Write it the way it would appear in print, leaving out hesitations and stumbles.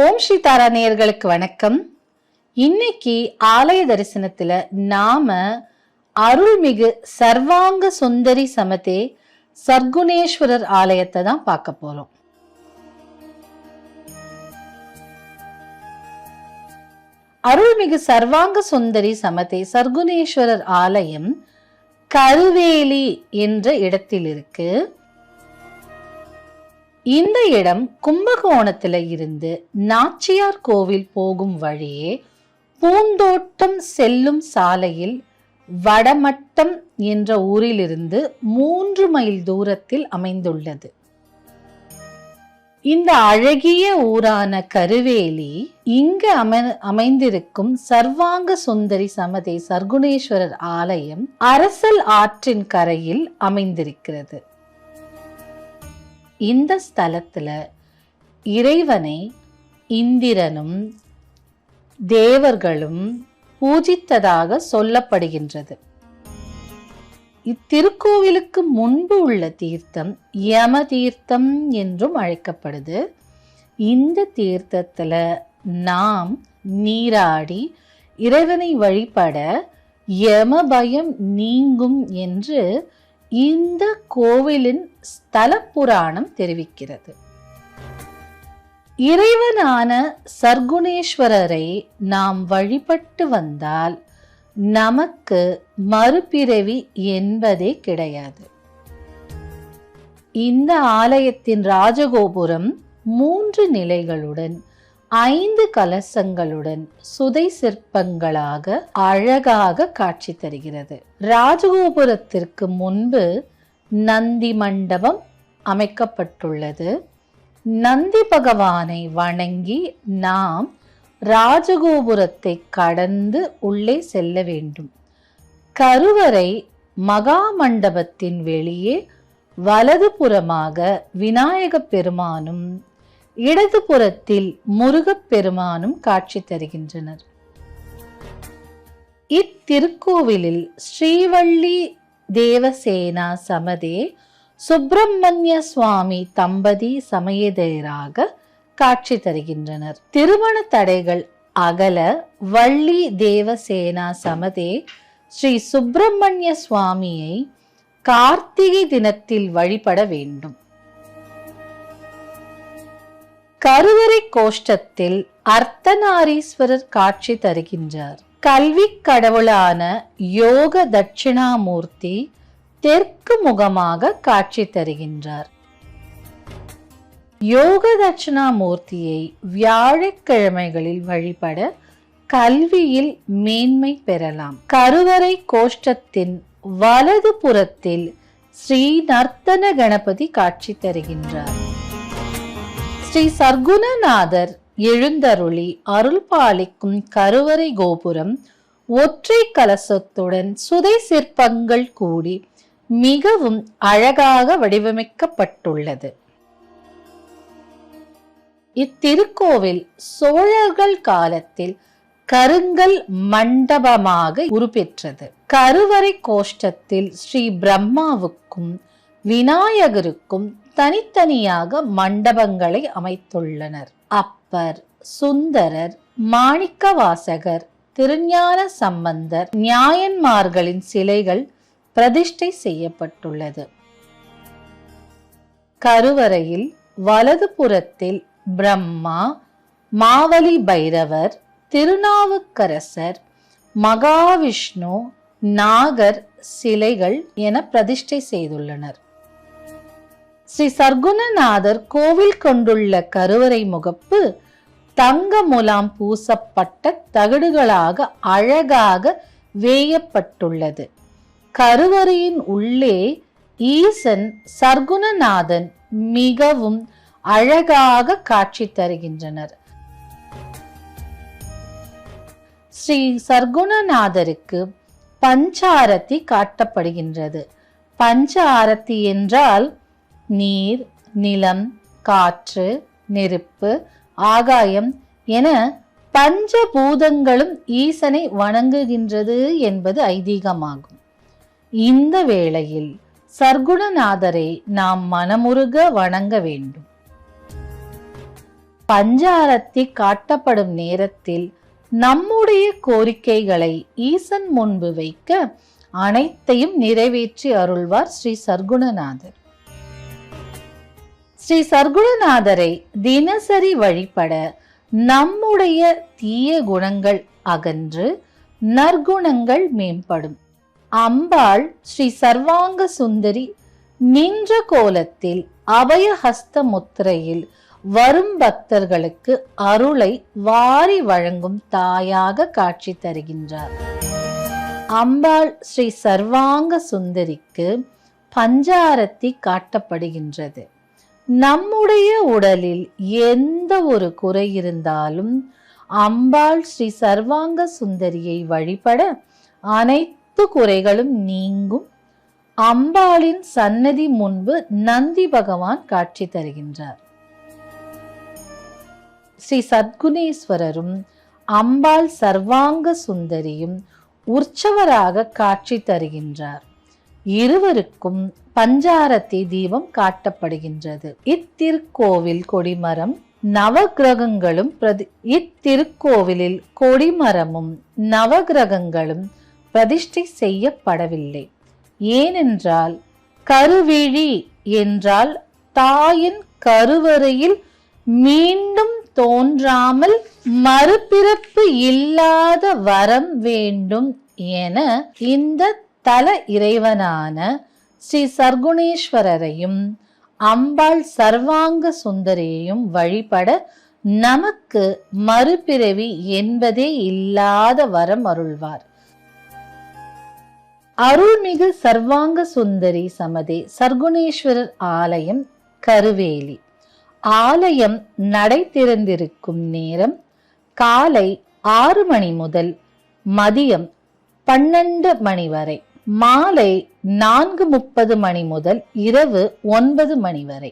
ஓம் ஸ்ரீ தாரா நேயர்களுக்கு வணக்கம். இன்னைக்கு ஆலய தரிசனத்துல நாம அருள்மிகு சர்வாங்க சுந்தரி சமதே சர்க்குணேஸ்வரர் ஆலயத்தை தான் பார்க்க போறோம். அருள்மிகு சர்வாங்க சுந்தரி சமதே சர்க்குணேஸ்வரர் ஆலயம் கருவேலி என்ற இடத்தில் இருக்கு. இந்த இடம் கும்பகோணத்துல இருந்து நாச்சியார் கோவில் போகும் வழியே பூந்தோட்டம் செல்லும் சாலையில் வடமட்டம் என்ற ஊரிலிருந்து 3 மைல் தூரத்தில் அமைந்துள்ளது. இந்த அழகிய ஊரான கருவேலி இங்கு அமைந்திருக்கும் சர்வாங்க சுந்தரி சமதே சர்க்குணேஸ்வரர் ஆலயம் அரசல் ஆற்றின் கரையில் அமைந்திருக்கிறது. இந்த ஸ்தலத்துல இறைவனை இந்திரனும் தேவர்களும் பூஜித்ததாக சொல்லப்படுகின்றது. இத்திருக்கோவிலுக்கு முன்பு உள்ள தீர்த்தம் யம தீர்த்தம் என்றும் அழைக்கப்படுது. இந்த தீர்த்தத்துல நாம் நீராடி இறைவனை வழிபட யம பயம் நீங்கும் என்று இந்த கோவிலின் ஸ்தல புராணம் தெரிவிக்கிறது. இறைவனான சர்க்குணேஸ்வரரை நாம் வழிபட்டு வந்தால் நமக்கு மறுபிறவி என்பதே கிடையாது. இந்த ஆலயத்தின் ராஜகோபுரம் 3 நிலைகளுடன் 5 கலசங்களுடன் சுதை சிற்பங்களாக அழகாக காட்சி தருகிறது. ராஜகோபுரத்திற்கு முன்பு நந்தி மண்டபம் அமைக்கப்பட்டுள்ளது. நந்தி பகவானை வணங்கி நாம் ராஜகோபுரத்தை கடந்து உள்ளே செல்ல வேண்டும். கருவறை மகா மண்டபத்தின் வெளியே வலதுபுறமாக விநாயக பெருமானும் இடதுபுறத்தில் முருகப் பெருமானும் காட்சி தருகின்றனர். இத்திருக்கோவிலில் ஸ்ரீவள்ளி தேவசேனா சமதே சுப்பிரமணிய சுவாமி தம்பதி சமேதராக காட்சி தருகின்றனர். திருமண தடைகள் அகல வள்ளி தேவசேனா சமதே ஸ்ரீ சுப்பிரமணிய சுவாமியை கார்த்திகை தினத்தில் வழிபட வேண்டும். கருவறை கோஷ்டத்தில் அர்த்தநாரீஸ்வரர் காட்சி தருகின்றார். கல்வி கடவுளான யோக தட்சிணாமூர்த்தி தெற்கு முகமாக காட்சி தருகின்றார். யோக தட்சிணாமூர்த்தியை வியாழக்கிழமைகளில் வழிபட கல்வியில் மேன்மை பெறலாம். கருவறை கோஷ்டத்தின் வலது புறத்தில் ஸ்ரீ நர்த்தன கணபதி காட்சி தருகின்றார். ஸ்ரீ சர்க்குணநாதர் எழுந்தருளி அருள் பாலிக்கும் கருவறை கோபுரம் ஒற்றை கலசத்துடன் சுதை சிற்பங்கள் கூடி மிகவும் அழகாக வடிவமைக்கப்பட்டுள்ளது. இத்திருக்கோவில் சோழர்கள் காலத்தில் கருங்கல் மண்டபமாக உருப்பெற்றது. கருவறை கோஷ்டத்தில் ஸ்ரீ பிரம்மாவுக்கும் விநாயகருக்கும் தனித்தனியாக மண்டபங்களை அமைத்துள்ளனர். அப்பர், சுந்தரர், மாணிக்கவாசகர், திருஞான சம்பந்தர், ஞாயன்மார்களின் சிலைகள் பிரதிஷ்டை செய்யப்பட்டுள்ளது. கருவறையில் வலது புறத்தில் பிரம்மா, மாவலி பைரவர், திருநாவுக்கரசர், மகாவிஷ்ணு, நாகர் சிலைகள் என பிரதிஷ்டை செய்துள்ளனர். ஸ்ரீ சர்க்குணநாதர் கோவில் கொண்டுள்ள கருவறை முகப்பு தங்க முலாம் பூசப்பட்ட தகடுகளாக அழகாக வேயப்பட்டுள்ளது. கருவறையின் உள்ளே ஈசன் சர்க்குணநாதன் மிகவும் அழகாக காட்சி தருகின்றனர். ஸ்ரீ சர்க்குணநாதருக்கு பஞ்சாரத்தி காட்டப்படுகின்றது. பஞ்ச ஆரத்தி என்றால் நீர், நிலம், காற்று, நெருப்பு, ஆகாயம் என பஞ்சபூதங்களும் ஈசனை வணங்குகின்றது என்பது ஐதீகமாகும். இந்த வேளையில் சர்க்குணநாதரை நாம் மனமுருக வணங்க வேண்டும். பஞ்சாரத்தி காட்டப்படும் நேரத்தில் நம்முடைய கோரிக்கைகளை ஈசன் முன்பு வைக்க அனைத்தையும் நிறைவேற்றி அருள்வார் ஸ்ரீ சர்க்குணநாதர். ஸ்ரீ சர்க்குணநாதரை தினசரி வழிபட நம்முடைய தீய குணங்கள் அகன்று நற்குணங்கள் மேம்படும். அம்பாள் ஸ்ரீ சர்வாங்க சுந்தரி நின்ற கோலத்தில் அபயஹஸ்த முத்திரையில் வரும் பக்தர்களுக்கு அருளை வாரி வழங்கும் தாயாக காட்சி தருகின்றார். அம்பாள் ஸ்ரீ சர்வாங்க சுந்தரிக்கு பஞ்சாரத்தி காட்டப்படுகின்றது. நம்முடைய உடலில் எந்த ஒரு குறை இருந்தாலும் அம்பாள் ஸ்ரீ சர்வாங்க சுந்தரியை வழிபட அனைத்து குறைகளும் நீங்கும். அம்பாளின் சன்னதி முன்பு நந்தி பகவான் காட்சி தருகின்றார். ஸ்ரீ சத்குணேஸ்வரரும் அம்பாள் சர்வாங்க சுந்தரியும் உற்சவராக காட்சி தருகின்றார். இருவருக்கும் பஞ்சாரத்தி தீபம் காட்டப்படுகின்றது. இத்திருக்கோவில் கொடிமரம் நவகிரகங்களும் இத்திருக்கோவிலில் கொடிமரமும் நவகிரகங்களும் பிரதிஷ்டை செய்யப்படவில்லை. ஏனென்றால் கருவிழி என்றால் தாயின் கருவறையில் மீண்டும் தோன்றாமல் மறுபிறப்பு இல்லாத வரம் வேண்டும் என இந்த தல இறைவனான ஸ்ரீ சர்க்குணேஸ்வரரையும் அம்பாள் சர்வாங்க சுந்தரியையும் வழிபட நமக்கு மறுபிறவி என்பதே இல்லாத வரம் அருள்வார். அருள்மிகு சர்வாங்க சுந்தரி சமதே சர்க்குணேஸ்வரர் ஆலயம், கருவேலி. ஆலயம் நடை திறந்திருக்கும் நேரம் காலை 6 மணி முதல் மதியம் 12 மணி வரை, மாலை 4:30 மணி முதல் இரவு 9 மணி வரை.